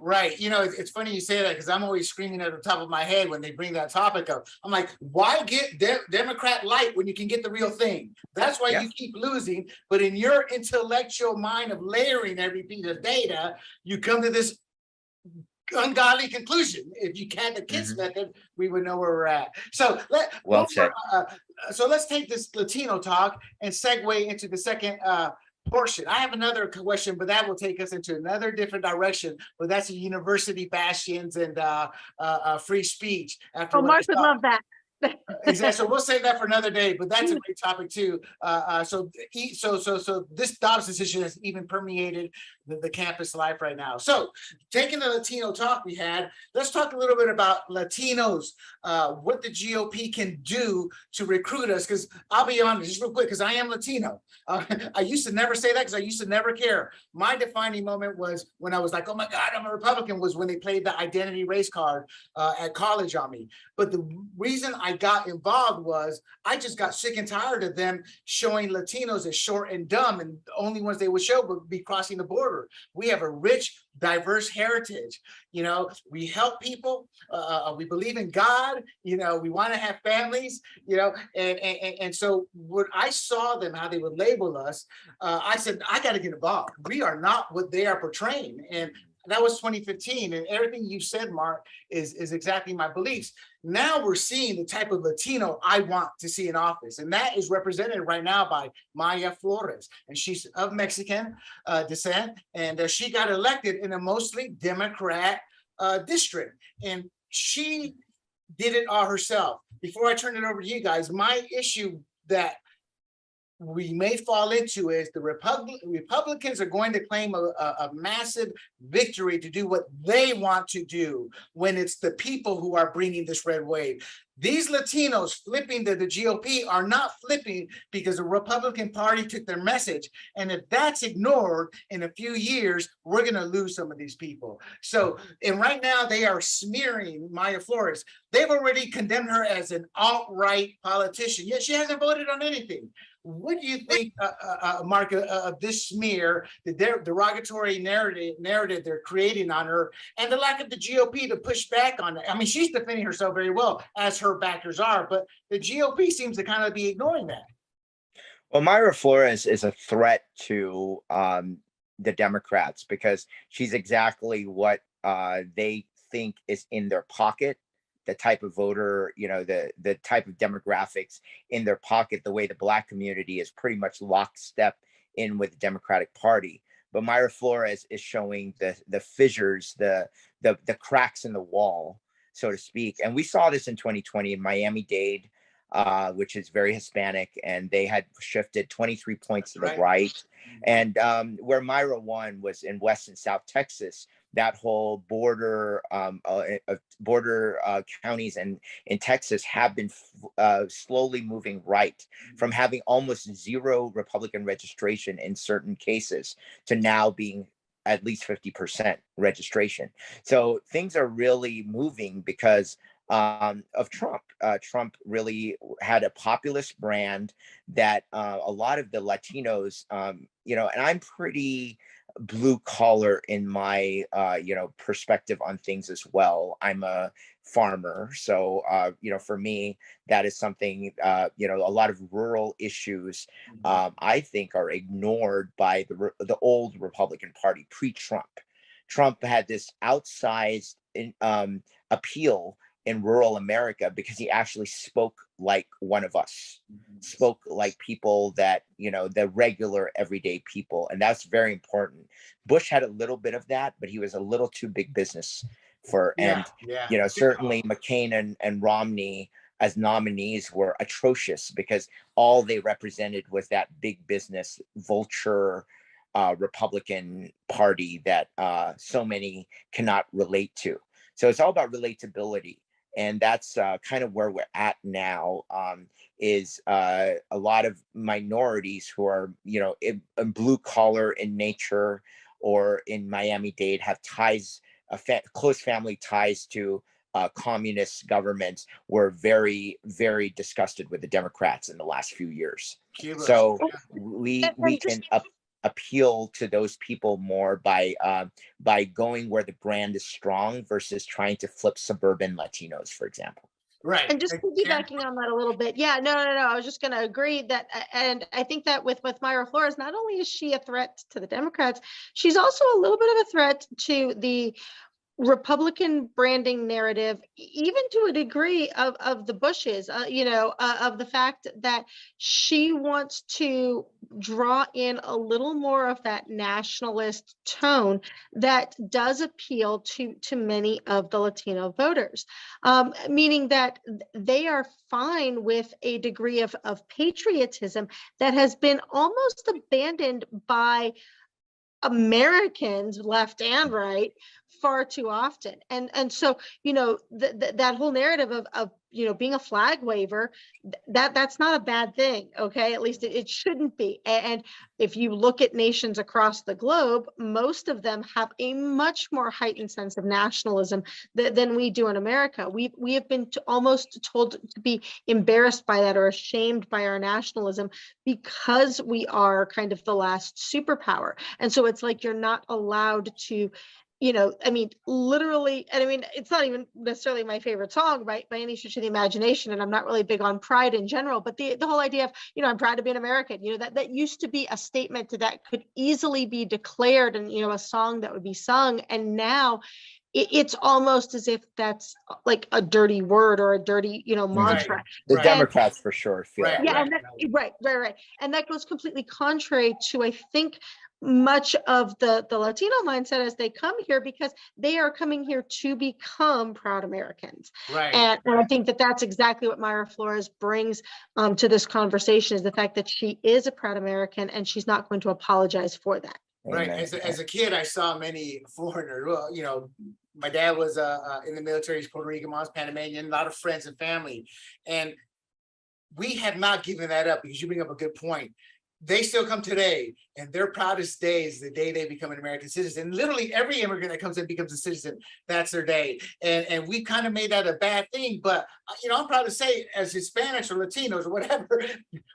Right. It's funny you say that because I'm always screaming at the top of my head when they bring that topic up. I'm like, why get Democrat light when you can get the real thing? That's why you keep losing. But in your intellectual mind of layering every piece of data, you come to this ungodly conclusion. If you had the KISS method, we would know where we're at. So let's take this Latino talk and segue into the second portion. I have another question, but that will take us into another different direction. But that's the university bastions and free speech. Mark would love that. Exactly. So we'll save that for another day, but that's a great topic too. So this Dobbs decision has even permeated the campus life right now. So taking the Latino talk we had, let's talk a little bit about Latinos, what the GOP can do to recruit us. Because I'll be honest, just real quick, because I am Latino. I used to never say that because I used to never care. My defining moment was when I was like, oh my God, I'm a Republican, was when they played the identity race card at college on me. But the reason I got involved was I just got sick and tired of them showing Latinos as short and dumb, and the only ones they would show would be crossing the border. We have a rich, diverse heritage. We help people. We believe in God. We want to have families. And so when I saw them, how they would label us, I said, I got to get involved. We are not what they are portraying. And that was 2015, and everything you said, Mark, is exactly my beliefs. Now we're seeing the type of Latino I want to see in office, and that is represented right now by Mayra Flores, and she's of Mexican descent, and she got elected in a mostly Democrat district, and she did it all herself. Before I turn it over to you guys, my issue that we may fall into is the Republicans are going to claim a massive victory to do what they want to do when it's the people who are bringing this red wave. These Latinos flipping to the GOP are not flipping because the Republican Party took their message. And if that's ignored in a few years, we're going to lose some of these people. So, and right now they are smearing Mayra Flores. They've already condemned her as an alt-right politician, yet she hasn't voted on anything. What do you think, Mark, of this smear, the derogatory narrative they're creating on her, and the lack of the GOP to push back on it? I mean, she's defending herself very well, as her backers are, but the GOP seems to kind of be ignoring that. Well, Mayra Flores is a threat to the Democrats because she's exactly what they think is in their pocket. The type of voter, the type of demographics in their pocket, the way the Black community is pretty much lockstep in with the Democratic Party. But Mayra Flores is showing the fissures, the cracks in the wall, so to speak. And we saw this in 2020 in Miami-Dade, which is very Hispanic, and they had shifted 23 points to the right. And where Mayra won was in West and South Texas. That whole border counties in Texas have been slowly moving right, from having almost zero Republican registration in certain cases to now being at least 50% registration. So things are really moving because of Trump. Trump really had a populist brand that a lot of the Latinos, and I'm pretty blue collar in my perspective on things as well. I'm a farmer, so for me that is something, a lot of rural issues I think are ignored by the old Republican Party pre-Trump. Trump had this outsized appeal in rural America because he actually spoke like one of us, spoke like people that, the regular everyday people. And that's very important. Bush had a little bit of that, but he was a little too big business for, certainly McCain and Romney as nominees were atrocious because all they represented was that big business vulture Republican Party that so many cannot relate to. So it's all about relatability. And that's kind of where we're at now, is a lot of minorities who are, in blue collar in nature or in Miami-Dade have ties, close family ties to communist governments, were very, very disgusted with the Democrats in the last few years. So we can appeal to those people more by going where the brand is strong versus trying to flip suburban Latinos, for example. Right. And just piggybacking on that a little bit. Yeah, no. I was just going to agree that, and I think that with Mayra Flores, not only is she a threat to the Democrats, she's also a little bit of a threat to the Republican branding narrative, even to a degree of the Bushes, of the fact that she wants to draw in a little more of that nationalist tone that does appeal to many of the Latino voters, meaning that they are fine with a degree of patriotism that has been almost abandoned by Americans, left and right, far too often. And so, that whole narrative of being a flag waver, that's not a bad thing. Okay. At least it shouldn't be. And if you look at nations across the globe, most of them have a much more heightened sense of nationalism than we do in America. We have been almost told to be embarrassed by that or ashamed by our nationalism because we are kind of the last superpower. And so it's like you're not allowed to you know, I mean, literally, and I mean, it's not even necessarily my favorite song, right, by any stretch of the imagination, and I'm not really big on pride in general, but the whole idea of, you know, I'm proud to be an American, you know, that used to be a statement that could easily be declared and, you know, a song that would be sung, and now it's almost as if that's like a dirty word or a dirty, you know, mantra. The Right. Democrats for sure feel Right, that Yeah, way. and right. And that goes completely contrary to, I think, much of the Latino mindset as they come here, because they are coming here to become proud Americans. Right. And I think that that's exactly what Mayra Flores brings to this conversation, is the fact that she is a proud American and she's not going to apologize for that. Right. Amen. As a kid, I saw many foreigners. Well, you know, my dad was in the military. He's Puerto Rican, mom's Panamanian, a lot of friends and family. And we have not given that up, because you bring up a good point. They still come today, and their proudest day is the day they become an American citizen. Literally every immigrant that comes in becomes a citizen. That's their day. And we kind of made that a bad thing. But, you know, I'm proud to say, as Hispanics or Latinos or whatever,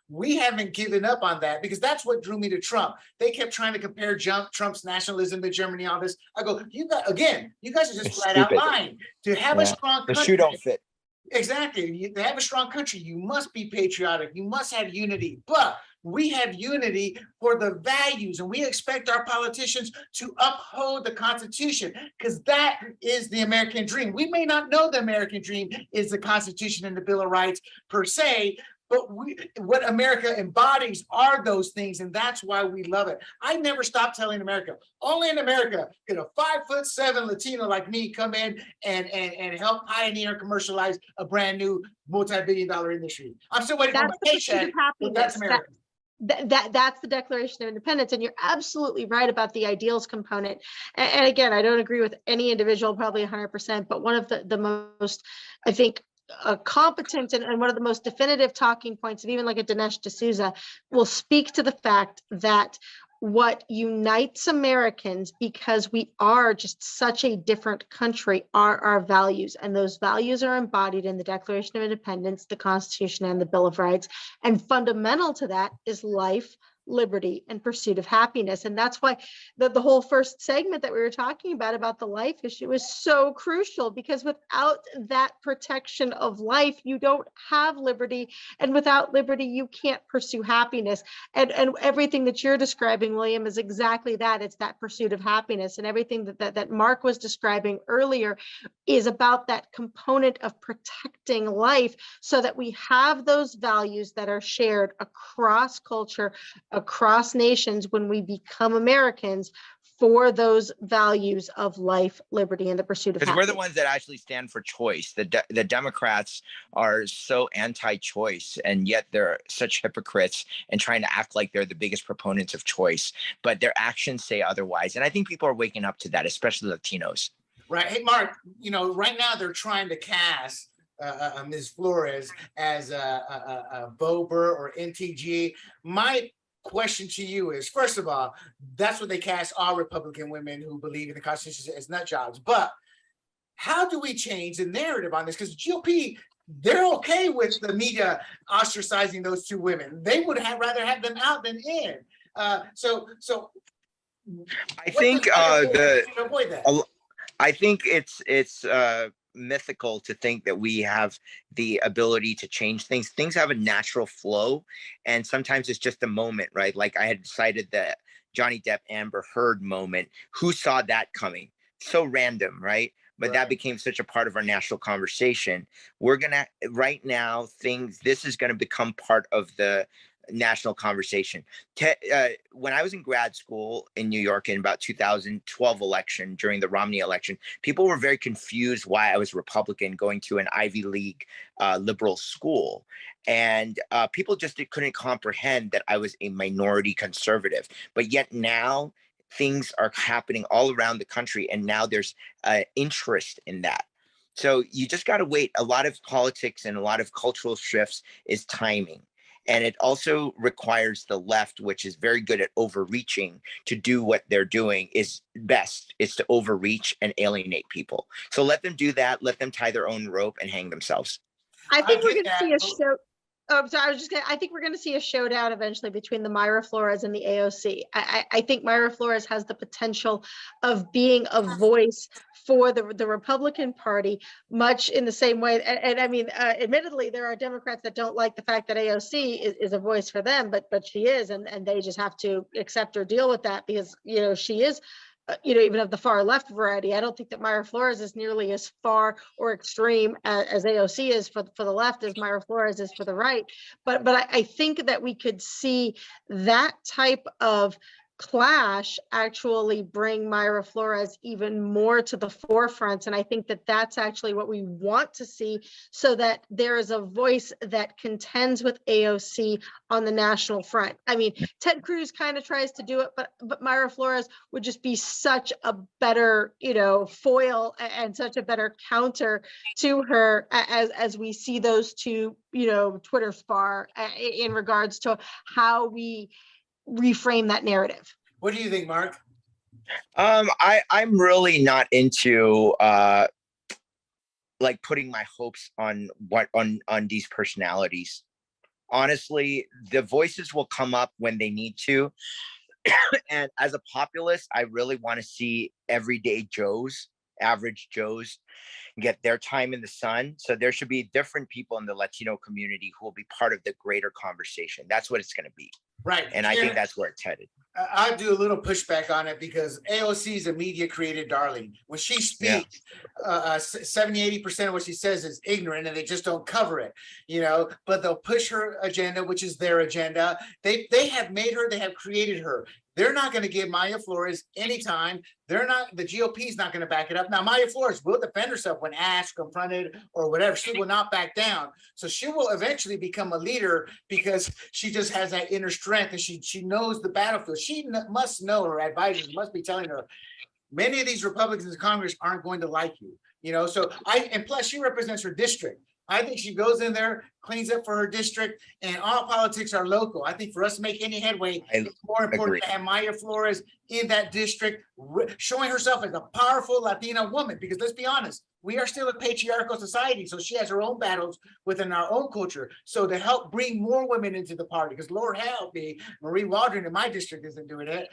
we haven't given up on that, because that's what drew me to Trump. They kept trying to compare Trump's nationalism to Germany, all this. I go, you guys are just It's flat out stupid. lying. To have a strong The country, shoe don't fit. exactly. To have a strong country, you must be patriotic. You must have unity. But we have unity for the values, and we expect our politicians to uphold the Constitution, because that is the American dream. We may not know the American dream is the Constitution and the Bill of Rights per se, but what America embodies are those things, and that's why we love it. I never stop telling America, only in America can a 5'7" Latino like me come in and help pioneer and commercialize a brand new multi-billion-dollar industry. I'm still waiting for my paycheck, but that's America. That's the Declaration of Independence, and you're absolutely right about the ideals component. And again, I don't agree with any individual probably 100%, but one of the most, I think, competent and one of the most definitive talking points of even like a Dinesh D'Souza will speak to the fact that what unites Americans, because we are just such a different country, are our values. And those values are embodied in the Declaration of Independence, the Constitution, and the Bill of Rights. And fundamental to that is life, liberty, and pursuit of happiness. And that's why the whole first segment that we were talking about the life issue, is so crucial, because without that protection of life, you don't have liberty. And without liberty, you can't pursue happiness. And everything that you're describing, William, is exactly that. It's that pursuit of happiness. And everything that Marc was describing earlier is about that component of protecting life, so that we have those values that are shared across culture, across nations, when we become Americans, for those values of life, liberty, and the pursuit of happiness. Because we're the ones that actually stand for choice. The Democrats are so anti-choice, and yet they're such hypocrites and trying to act like they're the biggest proponents of choice, but their actions say otherwise. And I think people are waking up to that, especially Latinos. Right. Hey, Marc, you know, right now they're trying to cast Ms. Flores as a Bober or NTG. My question to you is, first of all, that's what they cast all Republican women who believe in the Constitution as nut jobs. But how do we change the narrative on this? Because GOP, they're okay with the media ostracizing those two women. They would rather have them out than in. So I think avoid that. I think it's mythical to think that we have the ability to change things. Things have a natural flow, and sometimes it's just a moment, right? Like I had decided that Johnny Depp Amber Heard moment. Who saw that coming? So random, right? But that became such a part of our national conversation. We're gonna right now this is gonna become part of the national conversation. When I was in grad school in New York in about 2012 election, during the Romney election, people were very confused why I was Republican going to an Ivy League liberal school. And people just couldn't comprehend that I was a minority conservative. But yet now things are happening all around the country, and now there's interest in that. So you just got to wait. A lot of politics and a lot of cultural shifts is timing. And it also requires the left, which is very good at overreaching, to do what they're doing is best, is to overreach and alienate people. So let them do that. Let them tie their own rope and hang themselves. I think we're going to see a show. Oh, so I was just gonna, I think we're gonna see a showdown eventually between the Mayra Flores and the AOC. I think Mayra Flores has the potential of being a voice for the Republican Party, much in the same way. And I mean, admittedly, there are Democrats that don't like the fact that AOC is a voice for them, but she is, and they just have to accept or deal with that because, you know, she is even of the far left variety. I don't think that Mayra Flores is nearly as far or extreme as AOC is for the left as Mayra Flores is for the right. But I think that we could see that type of clash actually bring Mayra Flores even more to the forefront. And I think that that's actually what we want to see, so that there is a voice that contends with AOC on the national front. I mean, Ted Cruz kind of tries to do it, but Mayra Flores would just be such a better, foil and such a better counter to her as we see those two, Twitter spar in regards to how we reframe that narrative. What do you think, Mark? I'm really not into like putting my hopes on these personalities. Honestly, the voices will come up when they need to. And as a populist, I really want to see everyday Joes, average Joes, get their time in the sun. So there should be different people in the Latino community who will be part of the greater conversation. That's what it's going to be. Right. And I think that's where it's headed. I'll do a little pushback on it because AOC is a media created darling. When she speaks, 70-80% of what she says is ignorant and they just don't cover it, but they'll push her agenda, which is their agenda. They have made her, they have created her. They're not going to give Mayra Flores any time. The GOP is not going to back it up. Now, Mayra Flores will defend herself when asked, confronted, or whatever. She will not back down. So she will eventually become a leader because she just has that inner strength and she knows the battlefield. She must know, her advisors must be telling her, many of these Republicans in Congress aren't going to like you, and plus she represents her district. I think she goes in there, cleans up for her district, and all politics are local. I think for us to make any headway, it's more important to have Mayra Flores in that district, showing herself as a powerful Latina woman, because let's be honest, we are still a patriarchal society. So she has her own battles within our own culture. So to help bring more women into the party, because Lord help me, Marie Waldron in my district isn't doing it,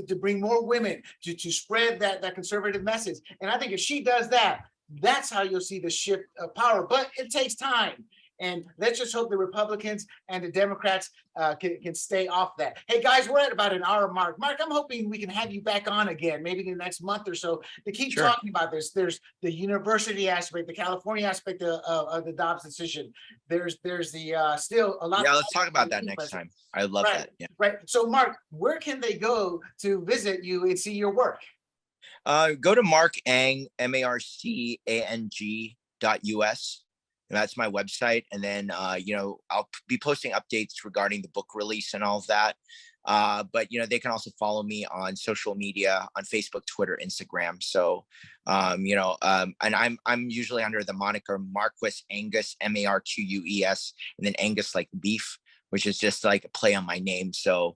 to bring more women, to spread that conservative message. And I think if she does that, that's how you'll see the shift of power, but it takes time. And let's just hope the Republicans and the Democrats can stay off that. Hey guys, we're at about an hour mark. Mark, I'm hoping we can have you back on again, maybe in the next month or so, to keep talking about this. There's the university aspect, the California aspect of the Dobbs decision. There's the still a lot. Yeah, let's talk about that next time. I love that. Yeah. Right. So Mark, where can they go to visit you and see your work? Go to Marc Ang, MarCang.us. And that's my website. And then, I'll be posting updates regarding the book release and all of that. But, they can also follow me on social media, on Facebook, Twitter, Instagram. So, and I'm usually under the moniker Marquis Angus, Marquess, and then Angus like beef, which is just like a play on my name. So,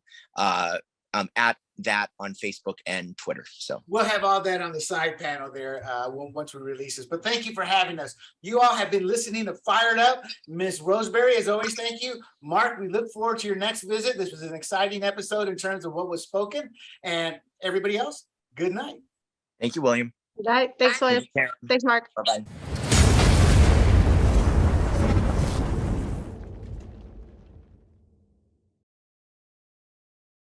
I'm at that on Facebook and Twitter. So we'll have all that on the side panel there once we release this. But thank you for having us. You all have been listening to Fired Up. Miss Roseberry, as always, thank you. Mark, we look forward to your next visit. This was an exciting episode in terms of what was spoken. And everybody else, good night. Thank you, William. Good night. Thanks, William. Thanks, Mark. Bye-bye.